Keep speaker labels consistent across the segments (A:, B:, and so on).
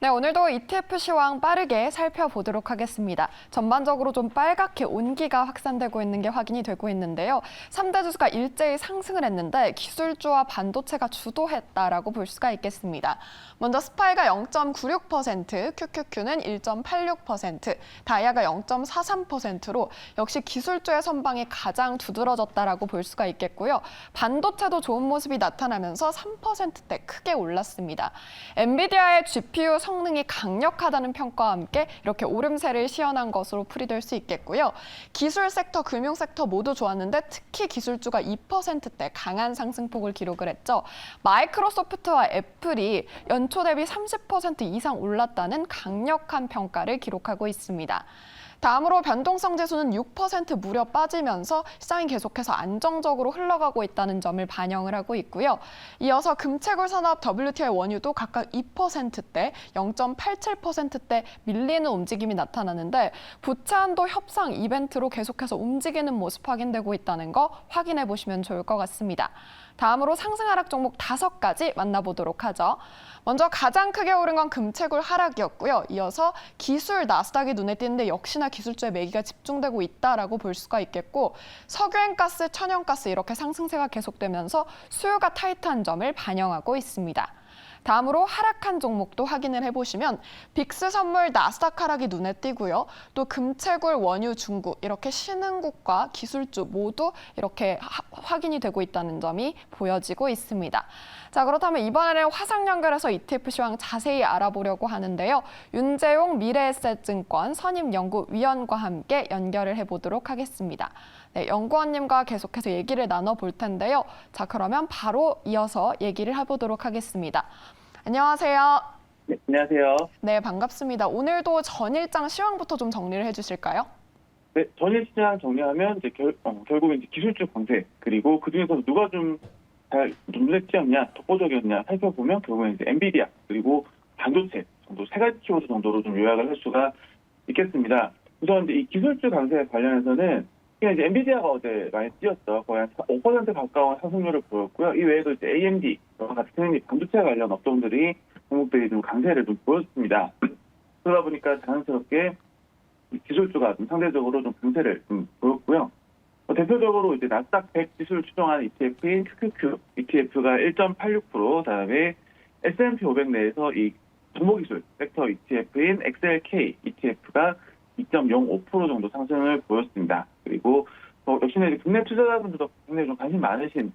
A: 네, 오늘도 ETF 시황 빠르게 살펴보도록 하겠습니다. 전반적으로 좀 빨갛게 온기가 확산되고 있는 게 확인이 되고 있는데요. 3대 지수가 일제히 상승을 했는데 기술주와 반도체가 주도했다라고 볼 수가 있겠습니다. 먼저 스파이가 0.96%, QQQ는 1.86%, 다이아가 0.43%로 역시 기술주의 선방이 가장 두드러졌다라고 볼 수가 있겠고요. 반도체도 좋은 모습이 나타나면서 3%대 크게 올랐습니다. 엔비디아의 GPU 성능이 강력하다는 평가와 함께 이렇게 오름세를 시현한 것으로 풀이될 수 있겠고요. 기술 섹터, 금융 섹터 모두 좋았는데 특히 기술주가 2%대 강한 상승폭을 기록을 했죠. 마이크로소프트와 애플이 연초 대비 30% 이상 올랐다는 강력한 평가를 기록하고 있습니다. 다음으로 변동성 지수는 6% 무려 빠지면서 시장이 계속해서 안정적으로 흘러가고 있다는 점을 반영을 하고 있고요. 이어서 금채굴 산업 WTI 원유도 각각 2%대, 0.87%대 밀리는 움직임이 나타나는데 부채 한도 협상 이벤트로 계속해서 움직이는 모습 확인되고 있다는 거 확인해 보시면 좋을 것 같습니다. 다음으로 상승 하락 종목 5가지 만나보도록 하죠. 먼저 가장 크게 오른 건 금채굴 하락이었고요. 이어서 기술 나스닥이 눈에 띄는데 역시나 기술주의 매기가 집중되고 있다라고 볼 수가 있겠고 석유행가스, 천연가스 이렇게 상승세가 계속되면서 수요가 타이트한 점을 반영하고 있습니다. 다음으로 하락한 종목도 확인을 해보시면 빅스 선물 나스닥 하락이 눈에 띄고요. 또 금채굴, 원유, 중국 이렇게 신흥국과 기술주 모두 이렇게 확인이 되고 있다는 점이 보여지고 있습니다. 자, 그렇다면 이번에는 화상 연결해서 ETF 시황 자세히 알아보려고 하는데요. 윤재용 미래에셋증권 선임연구위원과 함께 연결을 해보도록 하겠습니다. 네, 연구원님과 계속해서 얘기를 나눠볼 텐데요. 자, 그러면 바로 이어서 얘기를 해보도록 하겠습니다. 안녕하세요.
B: 네, 안녕하세요.
A: 네, 반갑습니다. 오늘도 전일장 시황부터 좀 정리를 해주실까요?
B: 네, 전일 시장 정리하면 이제 결국은 이제 기술주 강세 그리고 그 중에서 누가 좀 잘 눈에 띄었냐, 독보적이었냐 살펴보면 결국은 이제 엔비디아 그리고 반도체 정도 세 가지 키워드 정도로 좀 요약을 할 수가 있겠습니다. 우선 이제 이 기술주 강세 관련해서는 그냥 이제 엔비디아가 어제 많이 뛰었죠. 거의 한 5% 가까운 상승률을 보였고요. 이 외에도 이제 AMD와 같은 반도체 관련 업종들이 종목들이 좀 강세를 좀 보였습니다. 그러다 보니까 자연스럽게 기술주가 좀 상대적으로 좀 강세를 좀 보였고요. 대표적으로 이제 나스닥 100 지수를 추종한 ETF인 QQQ ETF가 1.86%, 다음에 S&P 500 내에서 이 정보기술 섹터 ETF인 XLK ETF가 2.05% 정도 상승을 보였습니다. 그리고 역시나 이제 국내 투자자분들도 굉장히 좀 관심 많으신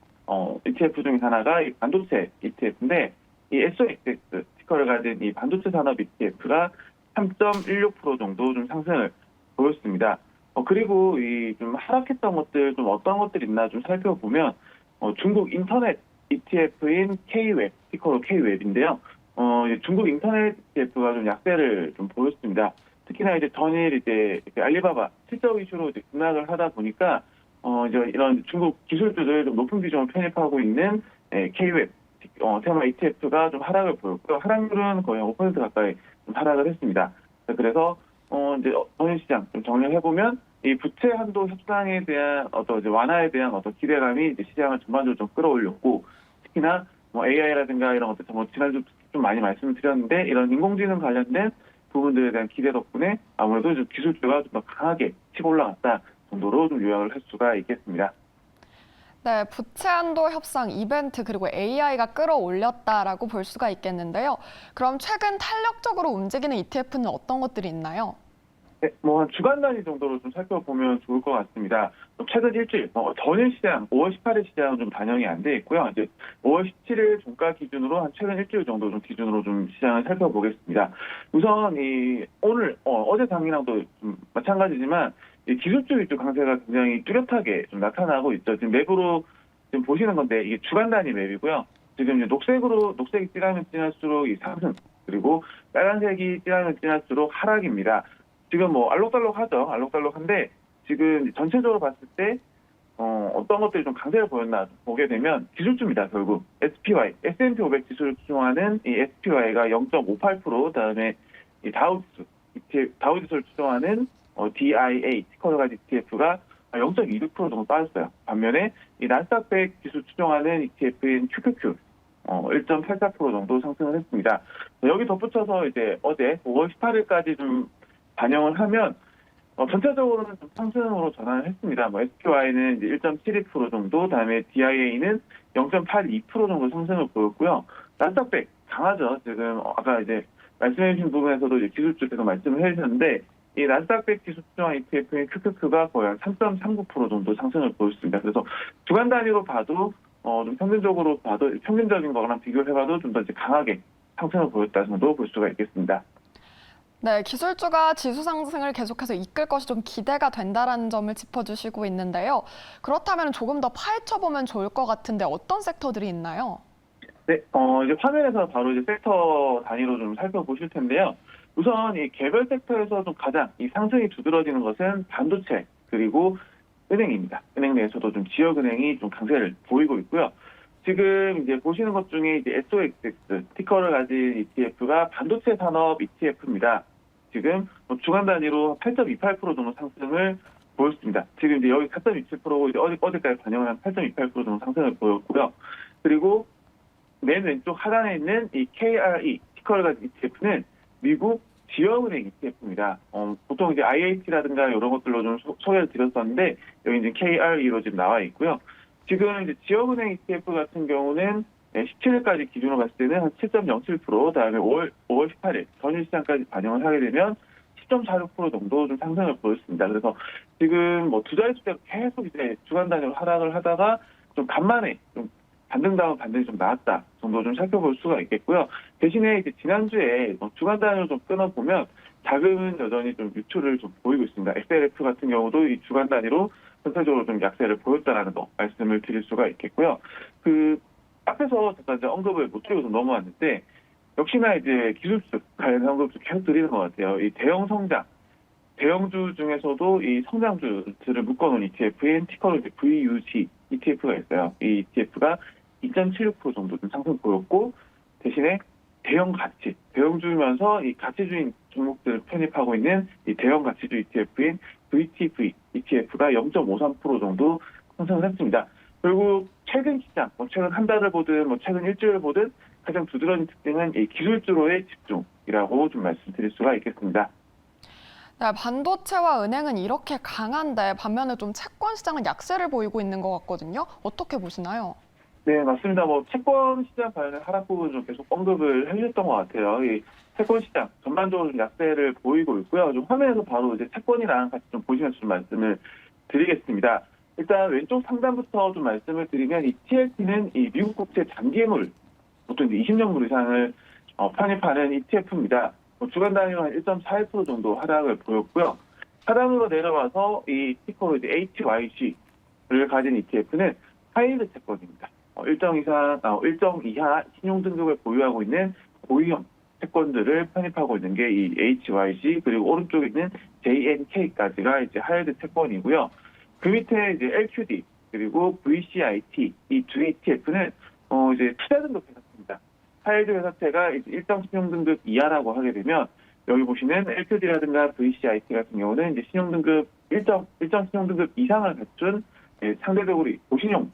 B: ETF 중에 하나가 이 반도체 ETF인데 이 SOXX 티커를 가진 이 반도체 산업 ETF가 3.16% 정도 좀 상승을 보였습니다. 그리고 이 좀 하락했던 것들 좀 어떤 것들이 있나 좀 살펴보면 중국 인터넷 ETF인 K웹 티커로 K웹인데요. 중국 인터넷 ETF가 좀 약세를 좀 보였습니다. 특히나 이제 전일 이제 알리바바 실적 이슈로 이제 급락을 하다 보니까 이제 이런 중국 기술주들 좀 높은 비중을 편입하고 있는 K웹 테마 ETF가 좀 하락을 보였고요. 하락률은 거의 5% 가까이 좀 하락을 했습니다. 그래서 이제 전일 시장 좀 정리해 보면 이 부채 한도 협상에 대한 이제 완화에 대한 기대감이 이제 시장을 전반적으로 좀 끌어올렸고 특히나 AI라든가 이런 것들 지난주 좀 많이 말씀을 드렸는데 이런 인공지능 관련된 부분들에 대한 기대 덕분에 아무래도 좀 기술주가 좀 더 강하게 치고 올라갔다 정도로 좀 요약을 할 수가 있겠습니다.
A: 네, 부채 한도 협상 이벤트 그리고 AI가 끌어올렸다라고 볼 수가 있겠는데요. 그럼 최근 탄력적으로 움직이는 ETF는 어떤 것들이 있나요?
B: 네, 한 주간 단위 정도로 좀 살펴보면 좋을 것 같습니다. 최근 일주일, 전일 시장, 5월 18일 시장은 좀 반영이 안 돼 있고요. 이제 5월 17일 종가 기준으로 한 최근 일주일 정도 좀 기준으로 좀 시장을 살펴보겠습니다. 우선 오늘, 어제 당이랑도 좀 마찬가지지만 이 기술주 위주 강세가 굉장히 뚜렷하게 좀 나타나고 있죠. 지금 맵으로 지금 보시는 건데 이게 주간 단위 맵이고요. 지금 이제 녹색이 진하면 진할수록 이 상승, 그리고 빨간색이 진하면 진할수록 하락입니다. 지금 알록달록하죠. 알록달록한데 지금 전체적으로 봤을 때 어떤 것들이 좀 강세를 보였나 보게 되면 기술주입니다. 결국 SPY, S&P 500 지수를 추종하는 이 SPY가 0.58%, 그다음에 이 다우 지수를 추종하는 DIA 티커를 가진 ETF가 0.26% 정도 빠졌어요. 반면에 이 나스닥 100 지수 추종하는 ETF인 QQQ 1.84% 정도 상승을 했습니다. 여기 덧붙여서 이제 어제 5월 18일까지 좀 반영을 하면 전체적으로는 좀 상승으로 전환을 했습니다. SPY는 이제 1.72% 정도, 다음에 DIA는 0.82% 정도 상승을 보였고요. 나스닥100 강하죠. 지금 아까 이제 말씀해주신 부분에서도 이제 기술주 계속 말씀을 해주셨는데 이 나스닥100 기술주와 ETF의 크크크가 거의 한 3.39% 정도 상승을 보였습니다. 그래서 주간 단위로 봐도 좀 평균적으로 봐도 평균적인 거랑 비교를 해봐도 좀 더 이제 강하게 상승을 보였다 정도 볼 수가 있겠습니다.
A: 네, 기술주가 지수 상승을 계속해서 이끌 것이 좀 기대가 된다라는 점을 짚어주시고 있는데요. 그렇다면 조금 더 파헤쳐보면 좋을 것 같은데 어떤 섹터들이 있나요?
B: 네, 이제 화면에서 바로 이제 섹터 단위로 좀 살펴보실 텐데요. 우선 이 개별 섹터에서 좀 가장 이 상승이 두드러지는 것은 반도체 그리고 은행입니다. 은행 내에서도 좀 지역은행이 좀 강세를 보이고 있고요. 지금 이제 보시는 것 중에 이제 SOXX 티커를 가진 ETF가 반도체 산업 ETF입니다. 지금 주간 단위로 8.28% 정도 상승을 보였습니다. 지금 이제 여기 4.27%고 이제 어제까지 반영을 한 8.28% 정도 상승을 보였고요. 그리고 맨 왼쪽 하단에 있는 이 KRE 티커를 가진 ETF는 미국 지역은행 ETF입니다. 보통 이제 IH라든가 이런 것들로 좀 소개를 드렸었는데 여기 이제 KRE로 지금 나와 있고요. 지금 이제 지역은행 ETF 같은 경우는 17일까지 기준으로 봤을 때는 한 7.07%, 다음에 5월 18일 전일시장까지 반영을 하게 되면 10.46% 정도 좀 상승을 보였습니다. 그래서 지금 뭐 두 자릿수대로 계속 이제 주간 단위로 하락을 하다가 좀 간만에 좀 반등 다운 반등이 좀 나왔다 정도 좀 살펴볼 수가 있겠고요. 대신에 이제 지난주에 주간 단위로 좀 끊어보면 자금은 여전히 좀 유출을 좀 보이고 있습니다. XLF 같은 경우도 이 주간 단위로 전체적으로 좀 약세를 보였다라는 거 말씀을 드릴 수가 있겠고요. 그 앞에서 잠깐 이제 언급을 못 드리고 좀 넘어왔는데 역시나 이제 기술주 관련 언급을 계속 드리는 것 같아요. 이 대형 성장, 대형주 중에서도 이 성장주들을 묶어놓은 ETF인 티커로 이제 VUG ETF가 있어요. 이 ETF가 2.76% 정도 좀 상승 보였고 대신에 대형 가치, 대형주면서 이 가치주인 종목들을 편입하고 있는 이 대형 가치주 ETF인 VTV ETF가 0.53% 정도 상승을 했습니다. 결국 최근 시장, 최근 한 달을 보든 최근 일주일을 보든 가장 두드러진 특징은 이 기술주로의 집중이라고 좀 말씀드릴 수가 있겠습니다.
A: 네, 반도체와 은행은 이렇게 강한데 반면에 좀 채권 시장은 약세를 보이고 있는 것 같거든요. 어떻게 보시나요?
B: 네, 맞습니다. 채권 시장 관련된 하락 부분 좀 계속 언급을 해주셨던 것 같아요. 이 채권 시장 전반적으로 좀 약세를 보이고 있고요. 좀 화면에서 바로 이제 채권이랑 같이 좀 보시면서 좀 말씀을 드리겠습니다. 일단 왼쪽 상단부터 좀 말씀을 드리면 이 TLT는 이 미국 국채 장기물 보통 이제 20년물 이상을 편입하는 ETF입니다. 주간 단위로 한 1.41% 정도 하락을 보였고요. 하단으로 내려와서 이 티커로 이제 HYG를 가진 ETF는 하이드 채권입니다. 일정 이하 신용 등급을 보유하고 있는 고위험 채권들을 편입하고 있는 게 이 HYG 그리고 오른쪽에 있는 JNK까지가 이제 하이드 채권이고요. 그 밑에 이제 LQD 그리고 VCIT 이 두 ETF는 이제 투자 등급 회사입니다. 하이드 회사채가 이제 일정 신용 등급 이하라고 하게 되면 여기 보시는 LQD라든가 VCIT 같은 경우는 이제 신용 등급 일정 신용 등급 이상을 갖춘 상대적으로 고신용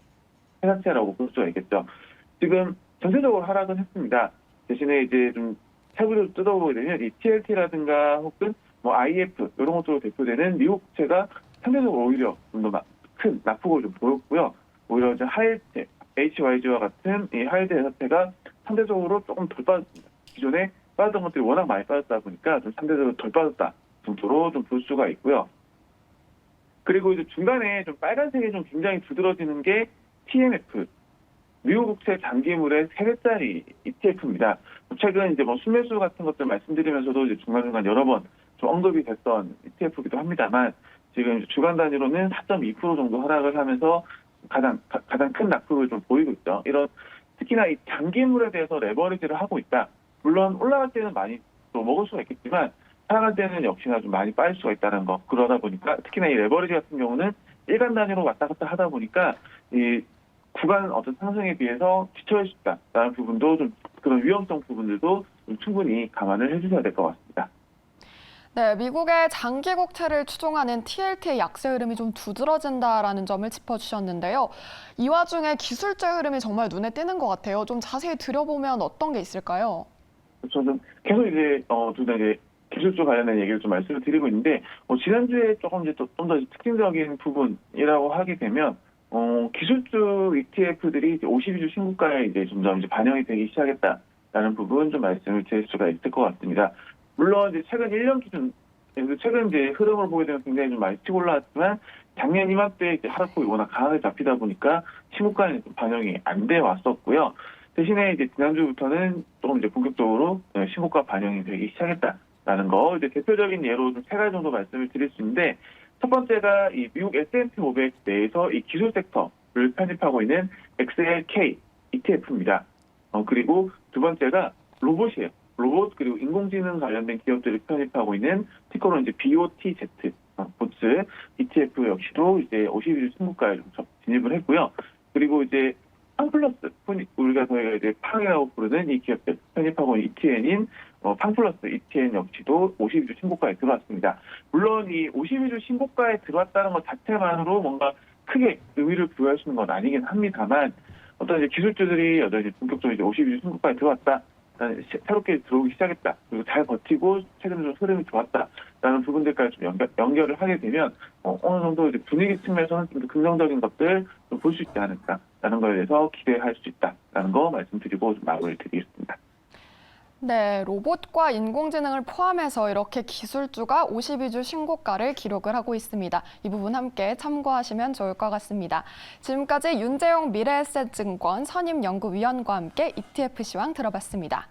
B: 회사채라고 볼 수가 있겠죠. 지금 전체적으로 하락은 했습니다. 대신에 이제 좀 세부적으로 뜯어보게 되면 이 TLT라든가 혹은 IF 이런 것들로 대표되는 미국 국채가 상대적으로 오히려 좀 더 큰 낙폭을 좀 보였고요. 오히려 이제 하이드 HYG와 같은 이 하이드 회사채가 상대적으로 조금 덜 빠졌습니다. 기존에 빠졌던 것들이 워낙 많이 빠졌다 보니까 좀 상대적으로 덜 빠졌다 정도로 좀 볼 수가 있고요. 그리고 이제 중간에 좀 빨간색이 좀 굉장히 두드러지는 게 TMF, 미국 국채 장기물의 3배짜리 ETF입니다. 최근 이제 순매수 같은 것들 말씀드리면서도 이제 중간중간 여러 번 좀 언급이 됐던 ETF이기도 합니다만 지금 이제 주간 단위로는 4.2% 정도 하락을 하면서 가장 큰 낙폭을 좀 보이고 있죠. 이런 특히나 이 장기물에 대해서 레버리지를 하고 있다. 물론 올라갈 때는 많이 또 먹을 수가 있겠지만 하락할 때는 역시나 좀 많이 빠질 수가 있다는 거. 그러다 보니까 특히나 이 레버리지 같은 경우는 일간 단위로 왔다 갔다 하다 보니까 이 구간 어떤 상승에 비해서 뒤처질 수 있다라는 부분도 좀 그런 위험성 부분들도 좀 충분히 감안을 해주셔야 될 것 같습니다.
A: 네, 미국의 장기 국채를 추종하는 TLT의 약세 흐름이 좀 두드러진다라는 점을 짚어주셨는데요. 이 와중에 기술주 흐름이 정말 눈에 띄는 것 같아요. 좀 자세히 들여보면 어떤 게 있을까요?
B: 저는 계속 이제 둘 다 이제 기술주 관련된 얘기를 좀 말씀을 드리고 있는데 지난주에 조금 이제 좀 더 특징적인 부분이라고 하게 되면 기술주 ETF들이 이제 52주 신고가에 이제 점점 이제 반영이 되기 시작했다라는 부분 좀 말씀을 드릴 수가 있을 것 같습니다. 물론 이제 최근 1년 기준 최근 이제 흐름을 보게 되면 굉장히 좀 많이 치고 올라왔지만 작년 이맘때 이제 하락폭이 워낙 강하게 잡히다 보니까 신고가에 좀 반영이 안 돼 왔었고요. 대신에 이제 지난주부터는 조금 이제 본격적으로 신고가 반영이 되기 시작했다라는 거 이제 대표적인 예로 좀 세 가지 정도 말씀을 드릴 수 있는데 첫 번째가 이 미국 S&P 500 내에서 이 기술 섹터를 편입하고 있는 XLK ETF입니다. 그리고 두 번째가 로봇이에요. 로봇 그리고 인공지능 관련된 기업들을 편입하고 있는 티커로 이제 BOTZ 보츠 ETF 역시도 이제 52주 신고가에 진입을 했고요. 그리고 이제 팡플러스 저희가 이제 팡이라고 부르는 이 기업들 편입하고 있는 ETN인 팡플러스 ETN 역시도 52주 신고가에 들어왔습니다. 물론 이 52주 신고가에 들어왔다는 것 자체만으로 뭔가 크게 의미를 부여할 수 있는 건 아니긴 합니다만 어떤 이제 기술주들이 여전히 본격적으로 이제 52주 신고가에 들어왔다. 새롭게 들어오기 시작했다. 그리고 잘 버티고 최근 좀 흐름이 좋았다라는 부분들까지 좀 연결을 하게 되면 어느 정도 이제 분위기 측면에서는 좀 더 긍정적인 것들 좀 볼 수 있지 않을까라는 거에 대해서 기대할 수 있다라는 거 말씀드리고 좀 마무리를 드리겠습니다.
A: 네, 로봇과 인공지능을 포함해서 이렇게 기술주가 52주 신고가를 기록을 하고 있습니다. 이 부분 함께 참고하시면 좋을 것 같습니다. 지금까지 윤재용 미래에셋증권 선임연구위원과 함께 ETF 시황 들어봤습니다.